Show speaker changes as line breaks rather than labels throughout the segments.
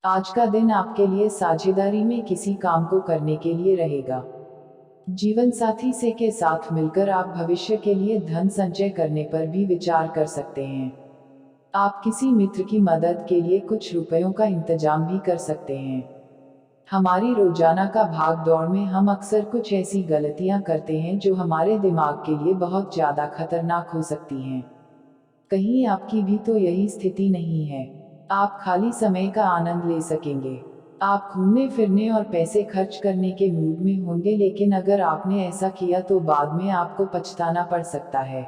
आज का दिन आपके लिए साझेदारी में किसी काम को करने के लिए रहेगा। जीवन साथी से के साथ मिलकर आप भविष्य के लिए धन संचय करने पर भी विचार कर सकते हैं। आप किसी मित्र की मदद के लिए कुछ रुपयों का इंतजाम भी कर सकते हैं। हमारी रोजाना का भाग दौड़ में हम अक्सर कुछ ऐसी गलतियां करते हैं जो हमारे दिमाग के लिए बहुत ज्यादा खतरनाक हो सकती हैं। कहीं आपकी भी तो यही स्थिति नहीं है। आप खाली समय का आनंद ले सकेंगे। आप घूमने फिरने और पैसे खर्च करने के मूड में होंगे, लेकिन अगर आपने ऐसा किया तो बाद में आपको पछताना पड़ सकता है।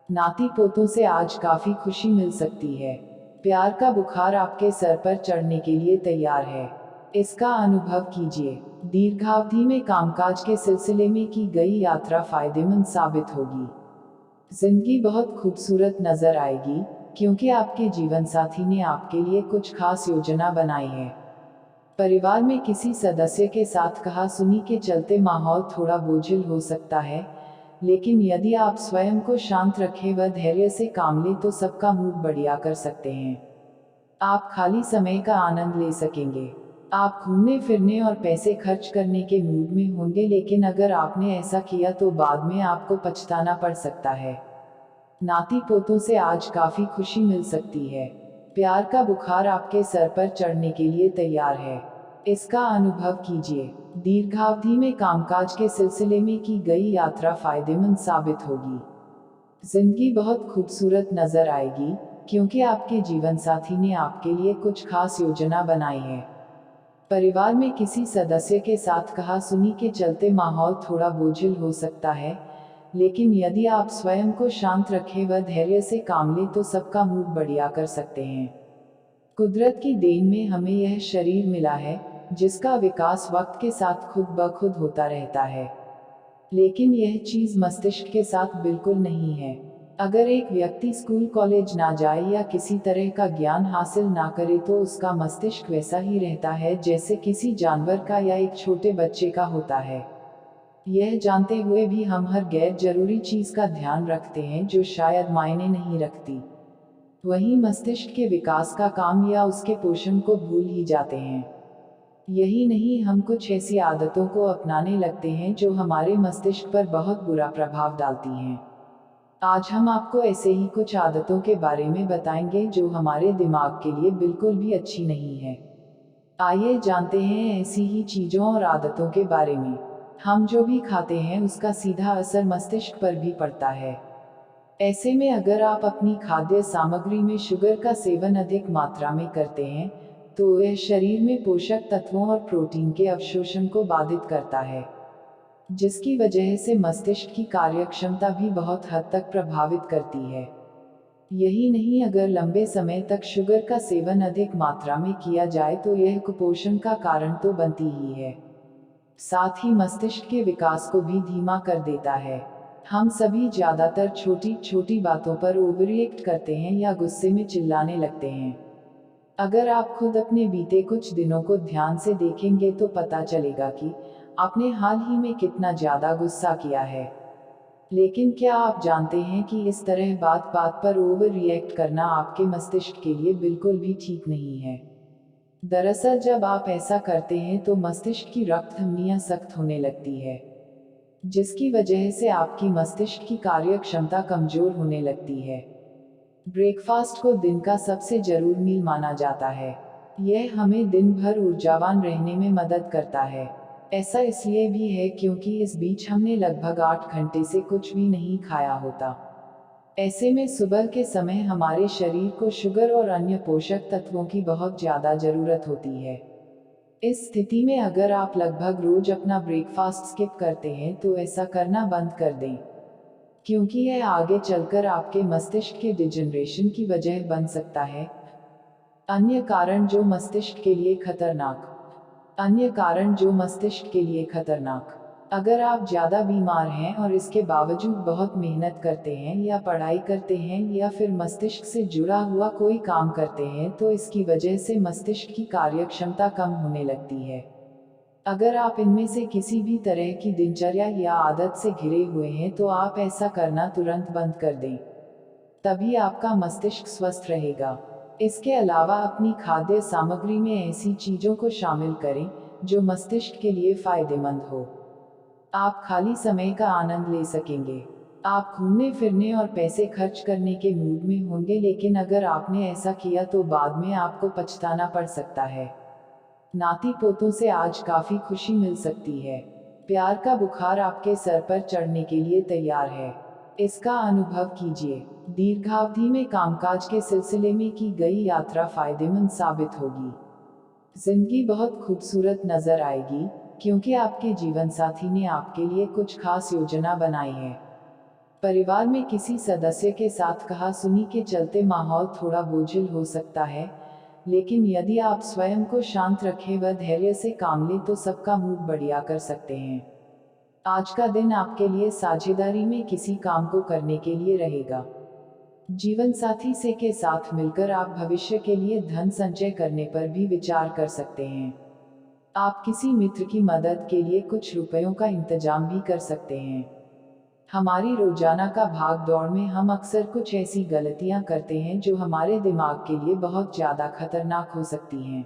नाती पोतों से आज काफी खुशी मिल सकती है। प्यार का बुखार आपके सर पर चढ़ने के लिए तैयार है। इसका अनुभव कीजिए। दीर्घावधि में कामकाज के सिलसिले में की गई यात्रा फायदेमंद साबित होगी। जिंदगी बहुत खूबसूरत नजर आएगी, क्योंकि आपके जीवन साथी ने आपके लिए कुछ खास योजना बनाई है। परिवार में किसी सदस्य के साथ कहा सुनी के चलते माहौल थोड़ा बोझिल हो सकता है, लेकिन यदि आप स्वयं को शांत रखें व धैर्य से काम लें तो सबका मूड बढ़िया कर सकते हैं। आप खाली समय का आनंद ले सकेंगे। आप घूमने फिरने और पैसे खर्च करने के मूड में होंगे, लेकिन अगर आपने ऐसा किया तो बाद में आपको पछताना पड़ सकता है। नाती पोतों से आज काफी खुशी मिल सकती है। प्यार का बुखार आपके सर पर चढ़ने के लिए तैयार है। इसका अनुभव कीजिए। दीर्घावधि में कामकाज के सिलसिले में की गई यात्रा फायदेमंद साबित होगी। जिंदगी बहुत खूबसूरत नजर आएगी, क्योंकि आपके जीवन साथी ने आपके लिए कुछ खास योजना बनाई है। परिवार में किसी सदस्य के साथ कहा सुनी के चलते माहौल थोड़ा बोझिल हो सकता है, लेकिन यदि आप स्वयं को शांत रखें व धैर्य से काम लें तो सबका मूड बढ़िया कर सकते हैं। कुदरत की देन में हमें यह शरीर मिला है, जिसका विकास वक्त के साथ खुद ब खुद होता रहता है। लेकिन यह चीज मस्तिष्क के साथ बिल्कुल नहीं है। अगर एक व्यक्ति स्कूल कॉलेज ना जाए या किसी तरह का ज्ञान हासिल ना करे तो उसका मस्तिष्क वैसा ही रहता है जैसे किसी जानवर का या एक छोटे बच्चे का होता है। यह जानते हुए भी हम हर गैर जरूरी चीज का ध्यान रखते हैं जो शायद मायने नहीं रखती। वहीं मस्तिष्क के विकास का काम या उसके पोषण को भूल ही जाते हैं। यही नहीं, हम कुछ ऐसी आदतों को अपनाने लगते हैं जो हमारे मस्तिष्क पर बहुत बुरा प्रभाव डालती हैं। आज हम आपको ऐसे ही कुछ आदतों के बारे में बताएंगे जो हमारे दिमाग के लिए बिल्कुल भी अच्छी नहीं है। आइए जानते हैं ऐसी ही चीजों और आदतों के बारे में। हम जो भी खाते हैं उसका सीधा असर मस्तिष्क पर भी पड़ता है। ऐसे में अगर आप अपनी खाद्य सामग्री में शुगर का सेवन अधिक मात्रा में करते हैं, तो यह शरीर में पोषक तत्वों और प्रोटीन के अवशोषण को बाधित करता है, जिसकी वजह से मस्तिष्क की कार्यक्षमता भी बहुत हद तक प्रभावित करती है। यही नहीं, अगर लंबे समय तक शुगर का सेवन अधिक मात्रा में किया जाए तो यह कुपोषण का कारण तो बनती ही है, साथ ही मस्तिष्क के विकास को भी धीमा कर देता है। हम सभी ज्यादातर छोटी छोटी बातों पर ओवररिएक्ट करते हैं या गुस्से में चिल्लाने लगते हैं। अगर आप खुद अपने बीते कुछ दिनों को ध्यान से देखेंगे तो पता चलेगा कि आपने हाल ही में कितना ज्यादा गुस्सा किया है। लेकिन क्या आप जानते हैं कि इस तरह बात बात पर ओवर रिएक्ट करना आपके मस्तिष्क के लिए बिल्कुल भी ठीक नहीं है। दरअसल जब आप ऐसा करते हैं तो मस्तिष्क की रक्त धमनियां सख्त होने लगती है, जिसकी वजह से आपकी मस्तिष्क की कार्य क्षमता कमजोर होने लगती है। ब्रेकफास्ट को दिन का सबसे जरूरी मील माना जाता है। यह हमें दिन भर ऊर्जावान रहने में मदद करता है। ऐसा इसलिए भी है क्योंकि इस बीच हमने लगभग 8 घंटे से कुछ भी नहीं खाया होता। ऐसे में सुबह के समय हमारे शरीर को शुगर और अन्य पोषक तत्वों की बहुत ज्यादा जरूरत होती है। इस स्थिति में अगर आप लगभग रोज अपना ब्रेकफास्ट स्किप करते हैं तो ऐसा करना बंद कर दें, क्योंकि यह आगे चलकर आपके मस्तिष्क के डिजनरेशन की वजह बन सकता है। अन्य कारण जो मस्तिष्क के लिए खतरनाक अन्य कारण जो मस्तिष्क के लिए खतरनाक अगर आप ज्यादा बीमार हैं और इसके बावजूद बहुत मेहनत करते हैं या पढ़ाई करते हैं या फिर मस्तिष्क से जुड़ा हुआ कोई काम करते हैं तो इसकी वजह से मस्तिष्क की कार्यक्षमता कम होने लगती है। अगर आप इनमें से किसी भी तरह की दिनचर्या या आदत से घिरे हुए हैं तो आप ऐसा करना तुरंत बंद कर दें, तभी आपका मस्तिष्क स्वस्थ रहेगा। इसके अलावा अपनी खाद्य सामग्री में ऐसी चीजों को शामिल करें जो मस्तिष्क के लिए फायदेमंद हो। आप खाली समय का आनंद ले सकेंगे। आप घूमने फिरने और पैसे खर्च करने के मूड में होंगे, लेकिन अगर आपने ऐसा किया तो बाद में आपको पछताना पड़ सकता है। नाती पोतों से आज काफी खुशी मिल सकती है। प्यार का बुखार आपके सर पर चढ़ने के लिए तैयार है। इसका अनुभव कीजिए। दीर्घावधि में कामकाज के सिलसिले में की गई यात्रा फायदेमंद साबित होगी। जिंदगी बहुत खूबसूरत नजर आएगी, क्योंकि आपके जीवन साथी ने आपके लिए कुछ खास योजना बनाई है। परिवार में किसी सदस्य के साथ कहा सुनी के चलते माहौल थोड़ा बोझिल हो सकता है, लेकिन यदि आप स्वयं को शांत रखें व धैर्य से काम लें तो सबका मूड बढ़िया कर सकते हैं। आज का दिन आपके लिए साझेदारी में किसी काम को करने के लिए रहेगा। जीवन साथी से के साथ मिलकर आप भविष्य के लिए धन संचय करने पर भी विचार कर सकते हैं। आप किसी मित्र की मदद के लिए कुछ रुपयों का इंतजाम भी कर सकते हैं। हमारी रोजाना का भाग दौड़ में हम अक्सर कुछ ऐसी गलतियां करते हैं जो हमारे दिमाग के लिए बहुत ज्यादा खतरनाक हो सकती हैं।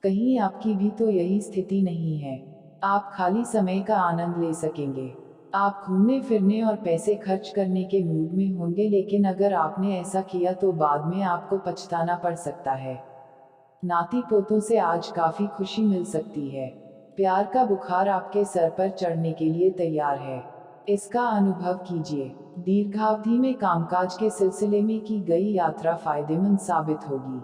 कहीं आपकी भी तो यही स्थिति नहीं है। आप खाली समय का आनंद ले सकेंगे। आप घूमने फिरने और पैसे खर्च करने के मूड में होंगे, लेकिन अगर आपने ऐसा किया तो बाद में आपको पछताना पड़ सकता है। नाती पोतों से आज काफी खुशी मिल सकती है। प्यार का बुखार आपके सर पर चढ़ने के लिए तैयार है। इसका अनुभव कीजिए। दीर्घावधि में कामकाज के सिलसिले में की गई यात्रा फायदेमंद साबित होगी।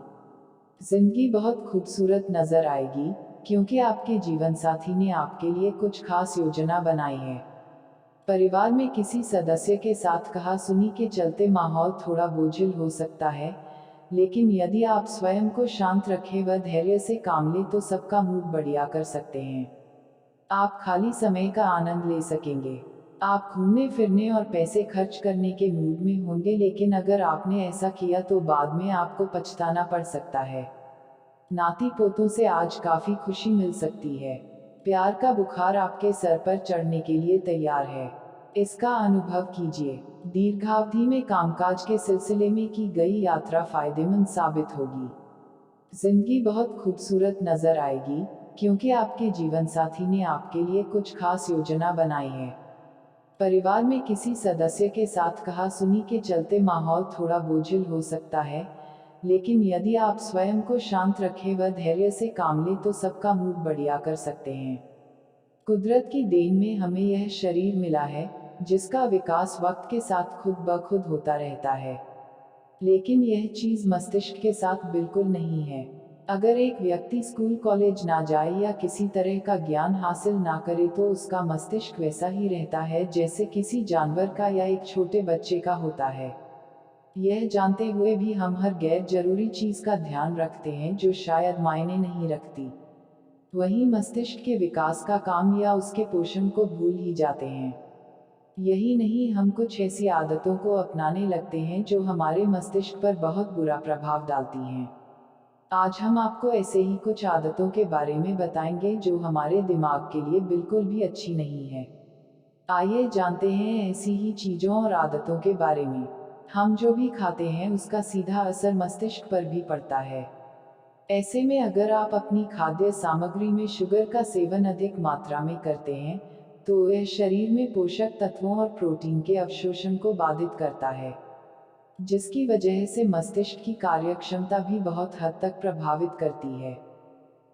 जिंदगी बहुत खूबसूरत नजर आएगी, क्योंकि आपके जीवन साथी ने आपके लिए कुछ खास योजना बनाई है। परिवार में किसी सदस्य के साथ कहा सुनी के चलते माहौल थोड़ा बोझिल हो सकता है, लेकिन यदि आप स्वयं को शांत रखें व धैर्य से काम लें तो सबका मूड बढ़िया कर सकते हैं। आप खाली समय का आनंद ले सकेंगे। आप घूमने फिरने और पैसे खर्च करने के मूड में होंगे, लेकिन अगर आपने ऐसा किया तो बाद में आपको पछताना पड़ सकता है। नाती पोतों से आज काफी खुशी मिल सकती है। प्यार का बुखार आपके सर पर चढ़ने के लिए तैयार है। इसका अनुभव कीजिए। दीर्घावधि में कामकाज के सिलसिले में की गई यात्रा फायदेमंद साबित होगी। जिंदगी बहुत खूबसूरत नजर आएगी, क्योंकि आपके जीवन साथी ने आपके लिए कुछ खास योजना बनाई है। परिवार में किसी सदस्य के साथ कहा सुनी के चलते माहौल थोड़ा बोझिल हो सकता है, लेकिन यदि आप स्वयं को शांत रखें व धैर्य से काम लें तो सबका मूड बढ़िया कर सकते हैं। कुदरत की देन में हमें यह शरीर मिला है, जिसका विकास वक्त के साथ खुद ब खुद होता रहता है। लेकिन यह चीज मस्तिष्क के साथ बिल्कुल नहीं है। अगर एक व्यक्ति स्कूल कॉलेज ना जाए या किसी तरह का ज्ञान हासिल ना करे तो उसका मस्तिष्क वैसा ही रहता है जैसे किसी जानवर का या एक छोटे बच्चे का होता है। यह जानते हुए भी हम हर गैर जरूरी चीज का ध्यान रखते हैं जो शायद मायने नहीं रखती। वहीं मस्तिष्क के विकास का काम या उसके पोषण को भूल ही जाते हैं। यही नहीं, हम कुछ ऐसी आदतों को अपनाने लगते हैं जो हमारे मस्तिष्क पर बहुत बुरा प्रभाव डालती हैं। आज हम आपको ऐसे ही कुछ आदतों के बारे में बताएंगे जो हमारे दिमाग के लिए बिल्कुल भी अच्छी नहीं है। आइए जानते हैं ऐसी ही चीजों और आदतों के बारे में। हम जो भी खाते हैं उसका सीधा असर मस्तिष्क पर भी पड़ता है। ऐसे में अगर आप अपनी खाद्य सामग्री में शुगर का सेवन अधिक मात्रा में करते हैं, तो यह शरीर में पोषक तत्वों और प्रोटीन के अवशोषण को बाधित करता है, जिसकी वजह से मस्तिष्क की कार्यक्षमता भी बहुत हद तक प्रभावित करती है।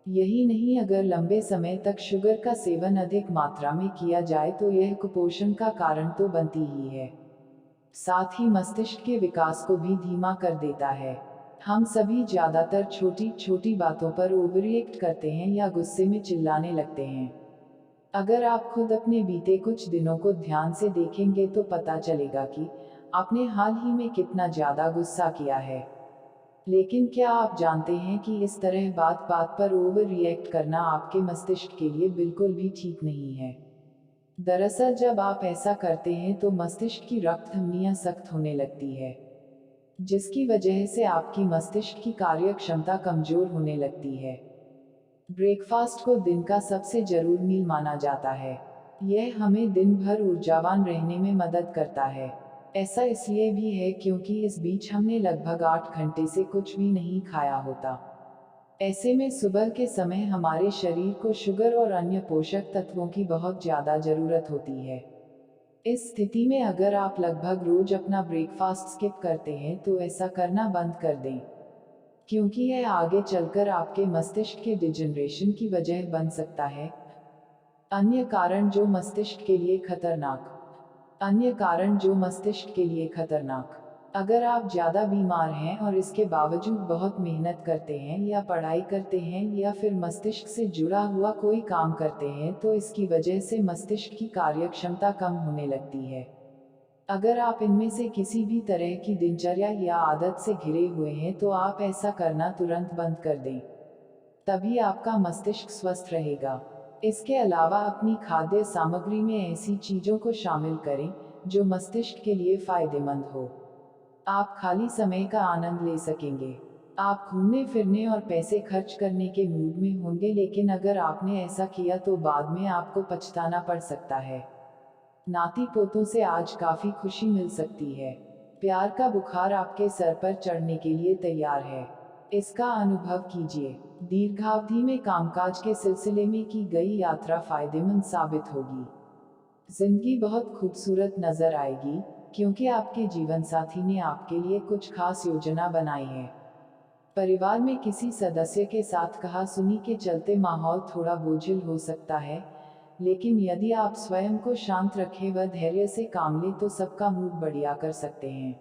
यही नहीं, अगर लंबे समय तक शुगर का सेवन अधिक मात्रा में किया जाए तो यह कुपोषण का कारण तो बनती ही है, साथ ही मस्तिष्क के विकास को भी धीमा कर देता है। हम सभी ज्यादातर छोटी छोटी बातों पर ओवररिएक्ट करते हैं या गुस्से में चिल्लाने लगते हैं। अगर आप खुद अपने बीते कुछ दिनों को ध्यान से देखेंगे तो पता चलेगा कि आपने हाल ही में कितना ज्यादा गुस्सा किया है। लेकिन क्या आप जानते हैं कि इस तरह बात बात पर ओवर रिएक्ट करना आपके मस्तिष्क के लिए बिल्कुल भी ठीक नहीं है। दरअसल जब आप ऐसा करते हैं तो मस्तिष्क की रक्त धमनियां सख्त होने लगती है, जिसकी वजह से आपकी मस्तिष्क की कार्य क्षमता कमजोर होने लगती है। ब्रेकफास्ट को दिन का सबसे जरूरी मील माना जाता है। यह हमें दिन भर ऊर्जावान रहने में मदद करता है। ऐसा इसलिए भी है क्योंकि इस बीच हमने लगभग 8 घंटे से कुछ भी नहीं खाया होता। ऐसे में सुबह के समय हमारे शरीर को शुगर और अन्य पोषक तत्वों की बहुत ज़्यादा ज़रूरत होती है। इस स्थिति में अगर आप लगभग रोज अपना ब्रेकफास्ट स्किप करते हैं तो ऐसा करना बंद कर दें, क्योंकि यह आगे चलकर आपके मस्तिष्क के डिजनरेशन की वजह बन सकता है। अन्य कारण जो मस्तिष्क के लिए खतरनाक अन्य कारण जो मस्तिष्क के लिए खतरनाक अगर आप ज़्यादा बीमार हैं और इसके बावजूद बहुत मेहनत करते हैं या पढ़ाई करते हैं या फिर मस्तिष्क से जुड़ा हुआ कोई काम करते हैं तो इसकी वजह से मस्तिष्क की कार्यक्षमता कम होने लगती है। अगर आप इनमें से किसी भी तरह की दिनचर्या या आदत से घिरे हुए हैं तो आप ऐसा करना तुरंत बंद कर दें, तभी आपका मस्तिष्क स्वस्थ रहेगा। इसके अलावा अपनी खाद्य सामग्री में ऐसी चीज़ों को शामिल करें जो मस्तिष्क के लिए फायदेमंद हो। आप खाली समय का आनंद ले सकेंगे। आप घूमने फिरने और पैसे खर्च करने के मूड में होंगे, लेकिन अगर आपने ऐसा किया तो बाद में आपको पछताना पड़ सकता है। नाती पोतों से आज काफी खुशी मिल सकती है। प्यार का बुखार आपके सर पर चढ़ने के लिए तैयार है। इसका अनुभव कीजिए। दीर्घावधि में कामकाज के सिलसिले में की गई यात्रा फायदेमंद साबित होगी। जिंदगी बहुत खूबसूरत नजर आएगी, क्योंकि आपके जीवन साथी ने आपके लिए कुछ खास योजना बनाई है। परिवार में किसी सदस्य के साथ कहा सुनी के चलते माहौल थोड़ा बोझिल हो सकता है, लेकिन यदि आप स्वयं को शांत रखें व धैर्य से काम लें तो सबका मूड बढ़िया कर सकते हैं।